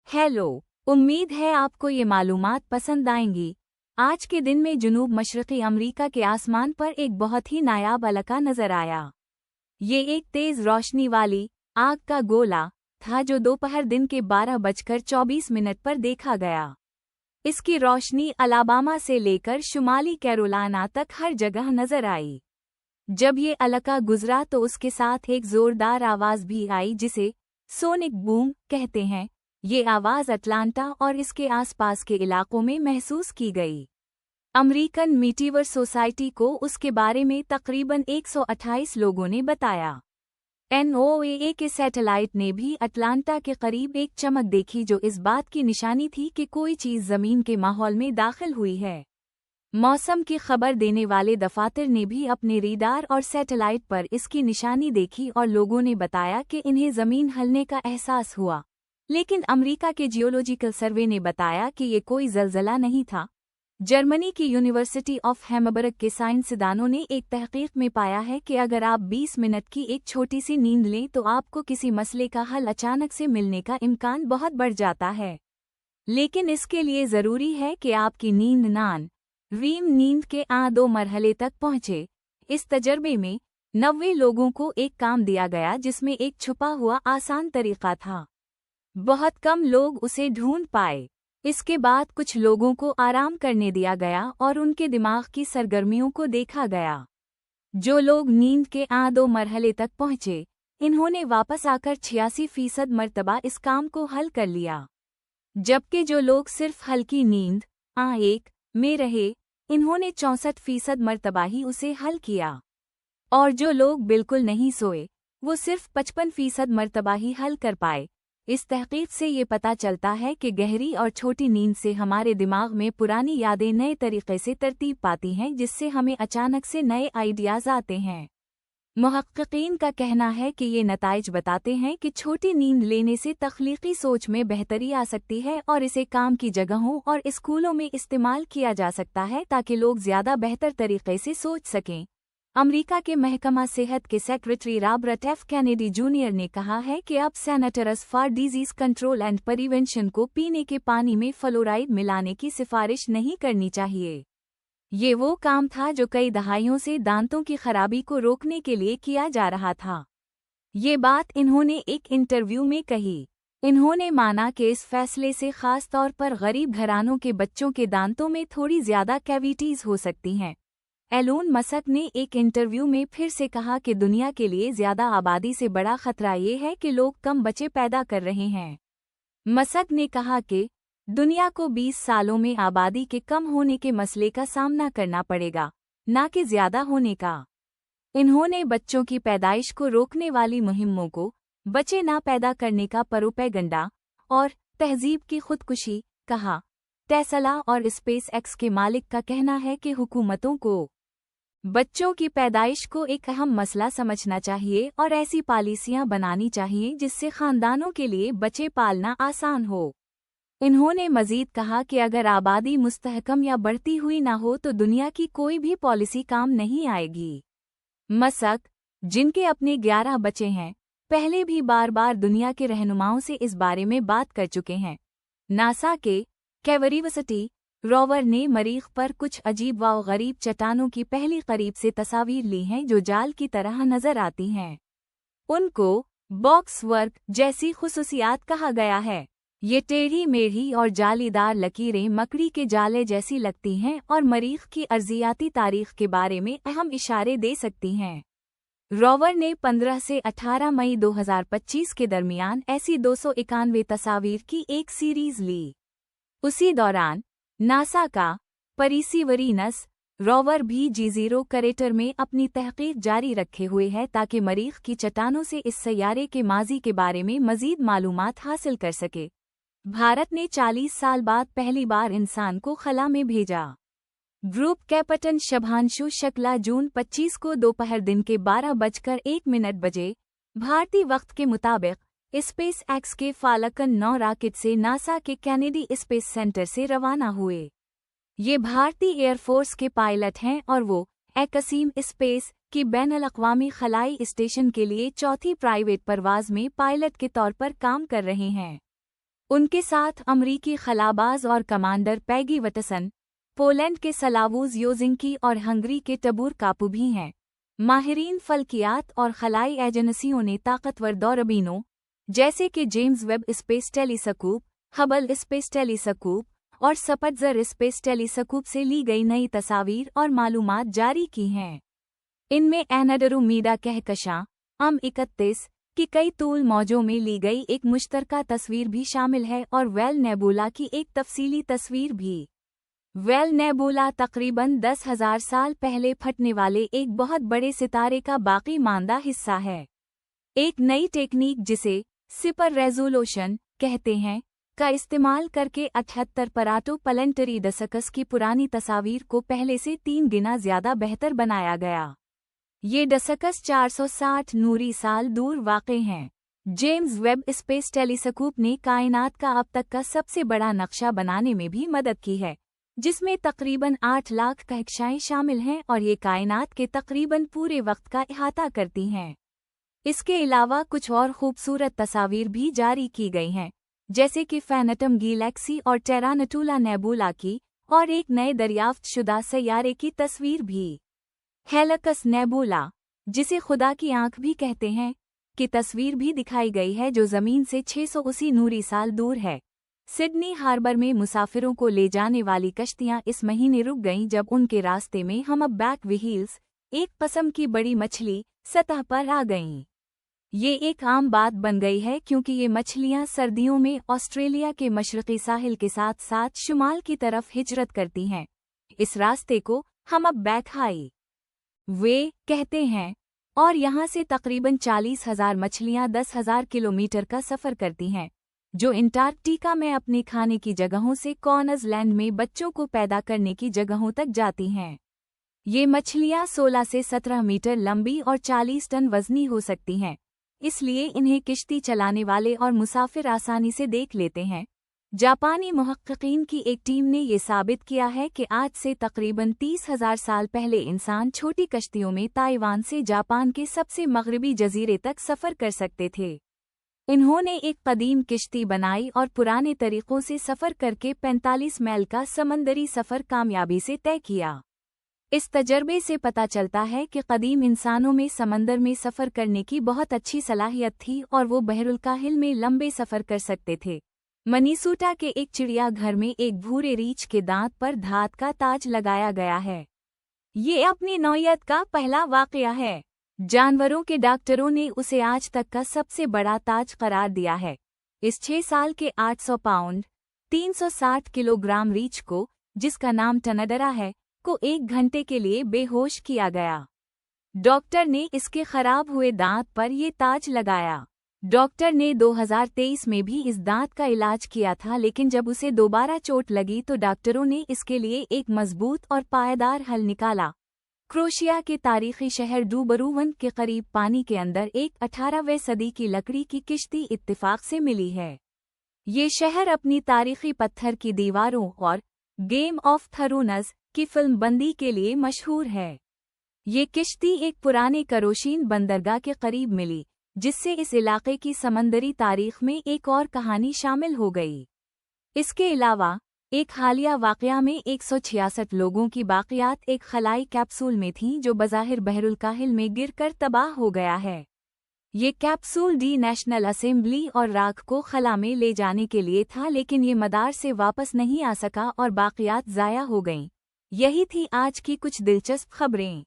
Hello. उम्मीद है आपको ये मालूमात पसंद आएंगी। आज के दिन में जनूब मशरक़ी अमरीका के आसमान पर एक बहुत ही नायाब अलका नजर आया। ये एक तेज रोशनी वाली आग का गोला था जो दोपहर दिन के 12:24 पर देखा गया। इसकी रोशनी अलाबामा से लेकर शुमाली कैरोलिना तक हर जगह नजर आई। जब ये अलका गुजरा तो उसके साथ एक जोरदार आवाज भी आई जिसे सोनिक बूम कहते हैं। ये आवाज अटलांटा और इसके आसपास के इलाकों में महसूस की गई। अमेरिकन मीटीवर सोसाइटी को उसके बारे में तकरीबन 128 लोगों ने बताया। NOAA के सैटेलाइट ने भी अटलांटा के करीब एक चमक देखी जो इस बात की निशानी थी कि कोई चीज जमीन के माहौल में दाखिल हुई है। मौसम की खबर देने वाले दफातर ने भी अपने रेडार और सैटेलाइट पर इसकी निशानी देखी और लोगों ने बताया कि इन्हें जमीन हिलने का एहसास हुआ। लेकिन अमेरिका के जियोलॉजिकल सर्वे ने बताया कि ये कोई ज़लज़ला नहीं था। जर्मनी की यूनिवर्सिटी ऑफ हैम्बर्ग के साइंसदानों ने एक तहकीक में पाया है कि अगर आप 20 मिनट की एक छोटी सी नींद लें तो आपको किसी मसले का हल अचानक से मिलने का इम्कान बहुत बढ़ जाता है। लेकिन इसके लिए ज़रूरी है कि आपकी नींद REM नींद के 2 मरहले तक पहुँचे। इस तजर्बे में 90 लोगों को एक काम दिया गया जिसमें एक छुपा हुआ आसान तरीका था। बहुत कम लोग उसे ढूंढ पाए। इसके बाद कुछ लोगों को आराम करने दिया गया और उनके दिमाग की सरगर्मियों को देखा गया। जो लोग नींद के 2 मरहले तक पहुँचे, इन्होंने वापस आकर 86% मरतबा इस काम को हल कर लिया। जबकि जो लोग सिर्फ हल्की नींद A1 में रहे, इन्होंने 64% मरतबा ही उसे हल किया। और जो लोग बिल्कुल नहीं सोए, वो सिर्फ 55% मरतबा ही हल कर पाए। इस तहकीक से ये पता चलता है कि गहरी और छोटी नींद से हमारे दिमाग में पुरानी यादें नए तरीके से तरतीब पाती हैं, जिससे हमें अचानक से नए आइडियाज़ आते हैं। मुहक्किकीन का कहना है कि ये नताइज बताते हैं कि छोटी नींद लेने से तख्लीकी सोच में बेहतरी आ सकती है और इसे काम की जगहों और स्कूलों में इस्तेमाल किया जा सकता है ताकि लोग ज़्यादा बेहतर तरीके से सोच सकें। अमेरिका के महकमा सेहत के secretary Robert F. Kennedy junior ने कहा है कि अब senators for disease control and prevention को पीने के पानी में फ्लोराइड मिलाने की सिफारिश नहीं करनी चाहिए। ये वो काम था जो कई दहाइयों से दांतों की खराबी को रोकने के लिए किया जा रहा था। ये बात इन्होंने एक इंटरव्यू में कही। इन्होंने माना कि इस फैसले से खास तौर पर गरीब घरानों के बच्चों के दांतों में थोड़ी ज्यादा कैविटीज हो सकती हैं। एलोन मस्क ने एक इंटरव्यू में फिर से कहा कि दुनिया के लिए ज्यादा आबादी से बड़ा खतरा ये है कि लोग कम बच्चे पैदा कर रहे हैं। मस्क ने कहा कि दुनिया को 20 सालों में आबादी के कम होने के मसले का सामना करना पड़ेगा, न कि ज्यादा होने का। इन्होंने बच्चों की पैदाइश को रोकने वाली मुहिम्मों को बच्चे ना पैदा करने का प्रोपेगेंडा और तहजीब की खुदकुशी कहा। टेस्ला और स्पेस एक्स के मालिक का कहना है कि हुकूमतों को बच्चों की पैदाइश को एक अहम मसला समझना चाहिए और ऐसी पॉलिसियां बनानी चाहिए जिससे खानदानों के लिए बच्चे पालना आसान हो। इन्होंने मजीद कहा कि अगर आबादी मुस्तहकम या बढ़ती हुई ना हो तो दुनिया की कोई भी पॉलिसी काम नहीं आएगी। मस्क, जिनके अपने 11 बच्चे हैं, पहले भी बार बार दुनिया के रहनुमाओं से इस बारे में बात कर चुके हैं। नासा के क्यूरियोसिटी रोवर ने मरीख पर कुछ अजीब व गरीब चट्टानों की पहली करीब से तस्वीर ली हैं जो जाल की तरह नजर आती हैं। उनको बॉक्स वर्क जैसी खुसूसियात कहा गया है। ये टेढ़ी मेढ़ी और जालीदार लकीरें मकड़ी के जाले जैसी लगती हैं और मरीख की अर्जियाती तारीख के बारे में अहम इशारे दे सकती हैं। रोवर ने 15 से 18 मई 2025 के दरमियान ऐसी 291 तस्वीर की एक सीरीज ली। उसी दौरान नासा का परिसीवरीनस रोवर भी G0 क्रेटर में अपनी तहकीक जारी रखे हुए है ताकि मरीख की चट्टानों से इस सैयारे के माजी के बारे में मजीद मालूमात हासिल कर सके। भारत ने 40 साल बाद पहली बार इंसान को खला में भेजा। ग्रुप कैप्टन शुभांशु शुक्ला जून 25 को दोपहर दिन के 12:01 भारतीय वक्त के मुताबिक स्पेस एक्स के फाल्कन 9 रॉकेट से नासा के कैनेडी स्पेस सेंटर से रवाना हुए। ये भारतीय एयरफोर्स के पायलट हैं और वो कसीम स्पेस की बैनुल-अक़वामी खलाई स्टेशन के लिए चौथी प्राइवेट परवाज में पायलट के तौर पर काम कर रहे हैं। उनके साथ अमरीकी खलाबाज और कमांडर पैगी वटसन, पोलैंड के सलावूज योजिंकी और हंगरी के टबूर कापू भी हैं। माहिरीन फल्कियात और खलाई एजेंसियों ने ताकतवर दूरबीनों जैसे कि James Webb space telescope, Hubble space telescope और स्पिट्ज़र स्पेस टेलीस्कोप से ली गई नई तस्वीर और मालूमात जारी की हैं। इनमें एनाड्रोमीडा कहकशां M31 की कई तूल मौजों में ली गई एक मुश्तरका तस्वीर भी शामिल है और वेल नेबुला की एक तफसीली तस्वीर भी। वेल नेबुला तकरीबन 10,000 साल पहले फटने वाले एक बहुत बड़े सितारे का बाकी मानदा हिस्सा है। एक नई टेक्निक जिसे सुपर रेजोल्यूशन कहते हैं का इस्तेमाल करके 78 पराटो प्लानेटरी डिस्कस की पुरानी तस्वीर को पहले से 3 गुना ज्यादा बेहतर बनाया गया। ये डिस्कस 460 नूरी साल दूर वाक़े हैं। जेम्स वेब स्पेस टेलीस्कोप ने कायनात का अब तक का सबसे बड़ा नक्शा बनाने में भी मदद की है, जिसमें तकरीबन 8 लाख कहकशाएं शामिल हैं और ये कायनात के तकरीबन पूरे वक्त का इहाता करती हैं। इसके अलावा कुछ और खूबसूरत तस्वीर भी जारी की गई हैं, जैसे कि फैनटम गैलेक्सी और टेरानटुला नेबुला की, और एक नए दरियाफ्तशुदा सैयारे की तस्वीर भी। हेलिकस नेबुला, जिसे खुदा की आंख भी कहते हैं, की तस्वीर भी दिखाई गई है, जो ज़मीन से 680 नूरी साल दूर है। सिडनी हार्बर में मुसाफिरों को ले जाने वाली कश्तियां इस महीने रुक गईं जब उनके रास्ते में हम्पबैक व्हेल्स, एक किस्म की बड़ी मछली, सतह पर आ गईं। ये एक आम बात बन गई है क्योंकि ये मछलियां सर्दियों में ऑस्ट्रेलिया के मशरक़ी साहिल के साथ साथ शुमाल की तरफ हिजरत करती हैं। इस रास्ते को हम्पबैक हाई वे कहते हैं और यहाँ से तकरीबन 40,000 मछलियां 10,000 किलोमीटर का सफ़र करती हैं, जो अंटार्कटिका में अपने खाने की जगहों से क्वींसलैंड में बच्चों को पैदा करने की जगहों तक जाती हैं। ये मछलियां 16 से 17 मीटर लंबी और 40 टन वज़नी हो सकती हैं, इसलिए इन्हें किश्ती चलाने वाले और मुसाफिर आसानी से देख लेते हैं। जापानी मुहक्किकीन की एक टीम ने ये साबित किया है कि आज से तकरीबन 30,000 साल पहले इंसान छोटी कश्तियों में ताइवान से जापान के सबसे मगरबी जजीरे तक सफ़र कर सकते थे। इन्होंने एक कदीम किश्ती बनाई और पुराने तरीक़ों से सफ़र करके 45 मील का समंदरी सफ़र कामयाबी से तय किया। इस तजर्बे से पता चलता है कि कदीम इंसानों में समंदर में सफ़र करने की बहुत अच्छी सलाहियत थी और वो बहरुल-काहिल में लंबे सफ़र कर सकते थे। मिनेसोटा के एक चिड़ियाघर में एक भूरे रीछ के दांत पर धात का ताज लगाया गया है। ये अपनी नौयत का पहला वाक़या है। जानवरों के डॉक्टरों ने उसे आज तक का सबसे बड़ा ताज करार दिया है। इस 6 साल के 800 पाउंड 360 किलोग्राम रीछ को, जिसका नाम टनडरा है, को 1 घंटे के लिए बेहोश किया गया। डॉक्टर ने इसके खराब हुए दांत पर ये ताज लगाया। डॉक्टर ने 2023 में भी इस दांत का इलाज किया था, लेकिन जब उसे दोबारा चोट लगी तो डॉक्टरों ने इसके लिए एक मजबूत और पायदार हल निकाला। क्रोशिया के तारीखी शहर डूबरूवन के करीब पानी के अंदर एक 18वीं सदी की लकड़ी की किश्ती इत्तेफाक से मिली है। ये शहर अपनी तारीखी पत्थर की दीवारों और गेम ऑफ थ्रोन्स की फिल्म बंदी के लिए मशहूर है। ये किश्ती एक पुराने करोशीन बंदरगाह के करीब मिली, जिससे इस इलाके की समंदरी तारीख में एक और कहानी शामिल हो गई। इसके अलावा एक हालिया वाक़या में 166 लोगों की बाक़ियात एक खलाई कैप्सूल में थीं, जो बज़ाहिर बहरुल-काहिल में गिरकर तबाह हो गया है। ये कैप्सूल डी नेशनल असेंबली और राख को खला में ले जाने के लिए था, लेकिन ये मदार से वापस नहीं आ सका और बाक़ियात ज़ाया हो गईं। यही थी आज की कुछ दिलचस्प खबरें।